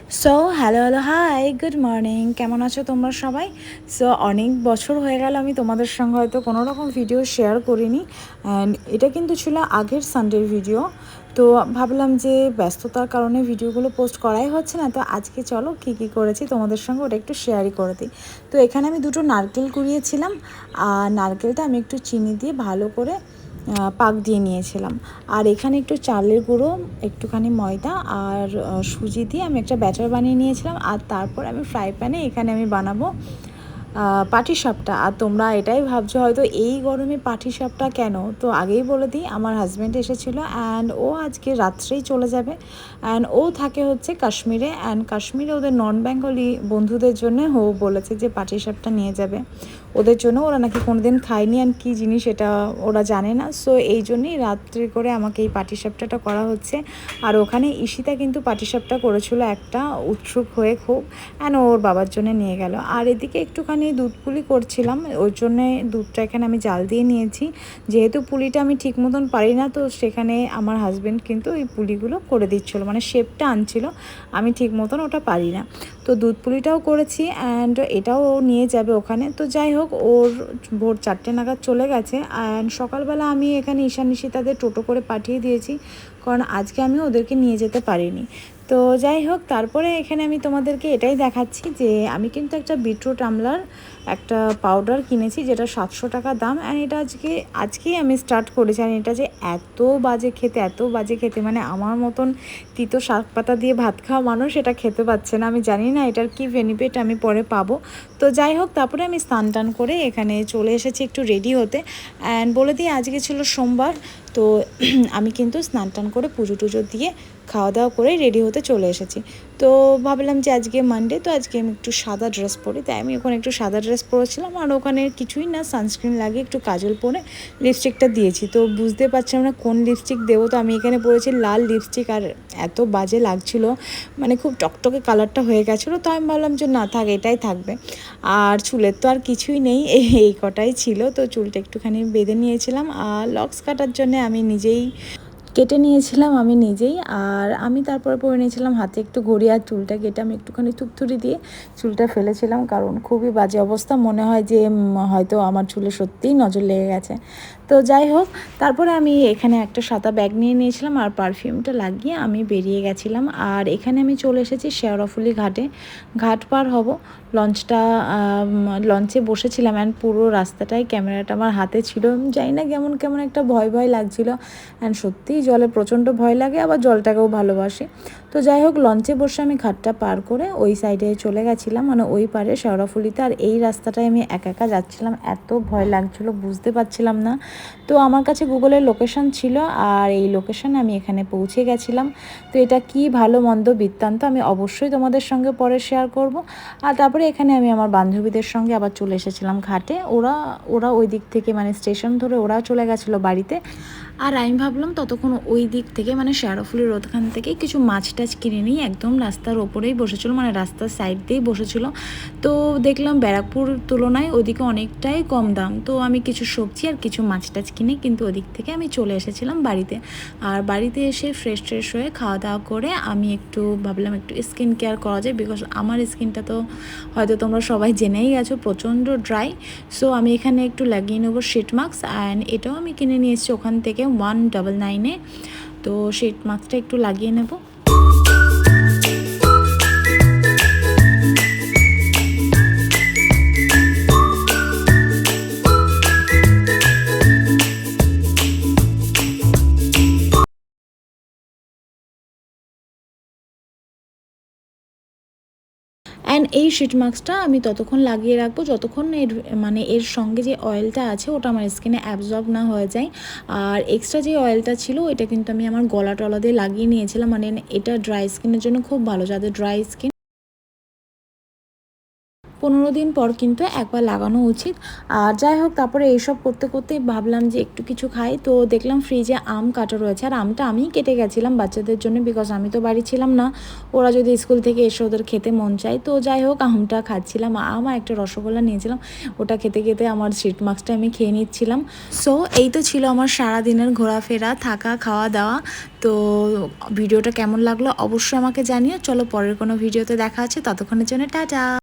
So hello hi good morning, কেমন আছো তোমরা সবাই? সো অনেক বছর হয়ে গেল আমি তোমাদের সঙ্গে হয়তো কোনো রকম ভিডিও শেয়ার করিনি। অ্যান্ড এটা কিন্তু ছিল আগের সানডের ভিডিও। তো ভাবলাম যে ব্যস্ততার কারণে ভিডিওগুলো পোস্ট করাই হচ্ছে না, তো আজকে চলো কী করেছি তোমাদের সঙ্গে ওটা একটু শেয়ারই করে দিই। তো এখানে আমি দুটো নারকেল কুড়িয়েছিলাম, আর নারকেলটা আমি একটু চিনি দিয়ে ভালো করে পাক দিয়ে নিয়েছিলাম। আর এখানে একটু চালের গুঁড়ো, একটুখানি ময়দা আর সুজি দিয়ে আমি একটা ব্যাটার বানিয়ে নিয়েছিলাম। আর তারপর আমি ফ্রাই প্যানে এখানে আমি বানাবো পাটিসাপটা। আর তোমরা এটাই ভাবছো হয়তো এই গরমে পাটিসাপটা কেন, তো আগেই বলে দিই আমার হাজব্যান্ড এসেছিলো অ্যান্ড ও আজকে রাত্রেই চলে যাবে। অ্যান্ড ও থাকে হচ্ছে কাশ্মীরে, অ্যান্ড কাশ্মীরে ওদের নন বেঙ্গলি বন্ধুদের জন্য ও বলেছে যে পাটিসাপটা নিয়ে যাবে ওদের জন্য। ওরা নাকি কোনোদিন খায়নি অ্যান্ড কী জিনিস এটা ওরা জানে না। সো এই জন্যই রাত্রে করে আমাকে এই পাটিসাপটাটা করা হচ্ছে। আর ওখানে ঈশিতা কিন্তু পাটিসাপটা করেছিল একটা, উৎসুক হয়ে খুব, অ্যান্ড ওর বাবার জন্য নিয়ে গেল। আর এদিকে একটুখানি দুধ পুলি করছিলাম, ওর জন্যে দুধটা এখানে আমি জাল দিয়ে নিয়েছি। যেহেতু পুলিটা আমি ঠিক মতন পারি না, তো সেখানে আমার হাজব্যান্ড কিন্তু এই পুলিগুলো করে দিচ্ছিলো, মানে শেপটা আনছিল, আমি ঠিক মতন ওটা পারি না। তো দুধ পুলিটাও করেছি অ্যান্ড এটাও ও নিয়ে যাবে ওখানে। তো যাই হোক, ওর ভোর 4টে নাগাদ চলে গেছে। অ্যান্ড সকালবেলা আমি এখানে ঈশানিশি তাদের টোটো করে পাঠিয়ে দিয়েছি, কারণ আজকে আমি ওদেরকে নিয়ে যেতে পারিনি। তো যাই হোক, তারপরে এখানে আমি তোমাদেরকে এটাই দেখাচ্ছি যে আমি কিন্তু একটা বিটরুট আমলার একটা পাউডার কিনেছি, যেটা 700 টাকা দাম। অ্যান্ড এটা আজকেই আমি স্টার্ট করেছি। আর এটা যে এত বাজে খেতে, মানে আমার মতন তিতো শাক পাতা দিয়ে ভাত খাওয়া মানুষ এটা খেতে পাচ্ছে না। আমি জানি না এটার কি বেনিফিট আমি পরে পাবো। তো যাই হোক, তারপরে আমি স্নান টান করে এখানে চলে এসেছি একটু রেডি হতে। অ্যান্ড বলে দিই আজকে ছিল সোমবার, তো আমি কিন্তু স্নান টান করে পুজো টুজো দিয়ে খাওয়া দাওয়া করে রেডি হতে চলে এসেছি। তো ভাবলাম যে আজকে মানডে, তো আজকে আমি একটু সাদা ড্রেস পরি, তাই আমি ওখানে একটু সাদা ড্রেস পরেছিলাম। আর ওখানে কিছুই না, সানস্ক্রিন লাগিয়ে একটু কাজল পরে লিপস্টিকটা দিয়েছি। তো বুঝতে পারছিলাম না কোন লিপস্টিক দেবো, তো আমি এখানে পরেছি লাল লিপস্টিক। আর এত বাজে লাগছিল, মানে খুব টকটকে কালারটা হয়ে গেছিলো। তো আমি ভাবলাম যে না থাক, এটাই থাকবে। আর চুলের তো আর কিছুই নেই, এই কটাই ছিল। তো চুলটা একটুখানি বেঁধে নিয়েছিলাম, আর লক্স কাটার জন্য আমি নিজেই কেটে নিয়েছিলাম আমি নিজেই। আর আমি তারপরে পরে নিয়েছিলাম হাতে একটু ঘড়ি, আর চুলটা কেটে আমি একটুখানি থুপথুরি দিয়ে চুলটা ফেলেছিলাম, কারণ খুবই বাজে অবস্থা, মনে হয় যে হয়তো আমার চুলে সত্যিই নজর লেগে গেছে। তো যাই হোক, তারপরে আমি এখানে একটা সাদা ব্যাগ নিয়ে নিয়েছিলাম আর পারফিউমটা লাগিয়ে আমি বেরিয়ে গেছিলাম। আর এখানে আমি চলে এসেছি শেওড়াফুলি ঘাটে, ঘাট পার হব। লঞ্চে বসেছিলাম অ্যান্ড পুরো রাস্তাটাই ক্যামেরাটা আমার হাতে ছিল। জানি না কেমন কেমন একটা ভয় ভয় লাগছিল। অ্যান্ড সত্যিই জলে প্রচণ্ড ভয় লাগে, আবার জলটাকেও ভালোবাসি। তো যাই হোক, লঞ্চে বসে আমি ঘাটটা পার করে ওই সাইডে চলে গেছিলাম, মানে ওই পারে শেওড়াফুলিতে। আর এই রাস্তাটায় আমি একা একা যাচ্ছিলাম, এত ভয় লাগছিলো বুঝতে পারছিলাম না। তো আমার কাছে গুগলের লোকেশন ছিল, আর এই লোকেশনে আমি এখানে পৌঁছে গেছিলাম। তো এটা কি ভালো মন্দ বৃত্তান্ত আমি অবশ্যই তোমাদের সঙ্গে পরে শেয়ার করব। আর তারপরে এখানে আমি আমার বান্ধবীদের সঙ্গে আবার চলে এসেছিলাম ঘাটে। ওরা ওই দিক থেকে, মানে স্টেশন ধরে ওরাও চলে গেছিলো বাড়িতে। আর আমি ভাবলাম ততক্ষণ ওই দিক থেকে, মানে শেওড়াফুলির ওখান থেকে কিছু মাছ টাছ কিনে নিই। একদম রাস্তার ওপরেই বসেছিল, মানে রাস্তার সাইড দিয়েই বসেছিল। তো দেখলাম ব্যারাকপুর তুলনায় ওদিকে অনেকটাই কম দাম। তো আমি কিছু সবজি আর কিছু মাছ টাছ কিনে কিন্তু ওদিক থেকে আমি চলে এসেছিলাম বাড়িতে। আর বাড়িতে এসে ফ্রেশ ট্রেশ হয়ে খাওয়া দাওয়া করে আমি একটু ভাবলাম একটু স্কিন কেয়ার করা যায়, বিকজ আমার স্কিনটা তো হয়তো তোমরা সবাই জেনেই গেছো প্রচণ্ড ড্রাই। সো আমি এখানে একটু লাগিয়ে নেবো শিট মাস্ক, অ্যান্ড এটাও আমি কিনে নিয়ে এসেছি ওখান থেকে 199-এ। তো শিট মাস্কটা একটু লাগিয়ে নেব। অ্যান্ড এই শিট মাস্কটা আমি ততক্ষণ লাগিয়ে রাখবো যতক্ষণ এর সঙ্গে যে অয়েলটা আছে ওটা আমার স্কিনে অ্যাবজর্ব না হয়ে যায়। আর এক্সট্রা যে অয়েলটা ছিল এটা কিন্তু আমি আমার গলা টলা দিয়ে লাগিয়ে নিয়েছিলাম, মানে এটা ড্রাই স্কিনের জন্য খুব ভালো, যাদের ড্রাই স্কিন 15 দিন পর কিন্তু একবার লাগানো উচিত। আর যাই হোক, তারপরে এইসব করতে করতে ভাবলাম যে একটু কিছু খাই, তো দেখলাম ফ্রিজে আম কাটা রয়েছে। আর আমটা আমিই কেটে গেছিলাম বাচ্চাদের জন্য, বিকজ আমি তো বাড়ি ছিলাম না। ওরা যদি স্কুল থেকে এসে ওদের খেতে মন চায়, তো যাই হোক আমটা খাচ্ছিলাম। আমার একটা রসগোল্লা নিয়েছিলাম, ওটা খেতে খেতে আমার স্ট্রিট মার্কসটা আমি খেয়ে নিচ্ছিলাম। সো এই তো ছিল আমার সারাদিনের ঘোরাফেরা, থাকা, খাওয়া দাওয়া। তো ভিডিওটা কেমন লাগলো অবশ্যই আমাকে জানিও। চলো পরের কোনো ভিডিওতে দেখা আছে, ততক্ষণের জন্য টাটা।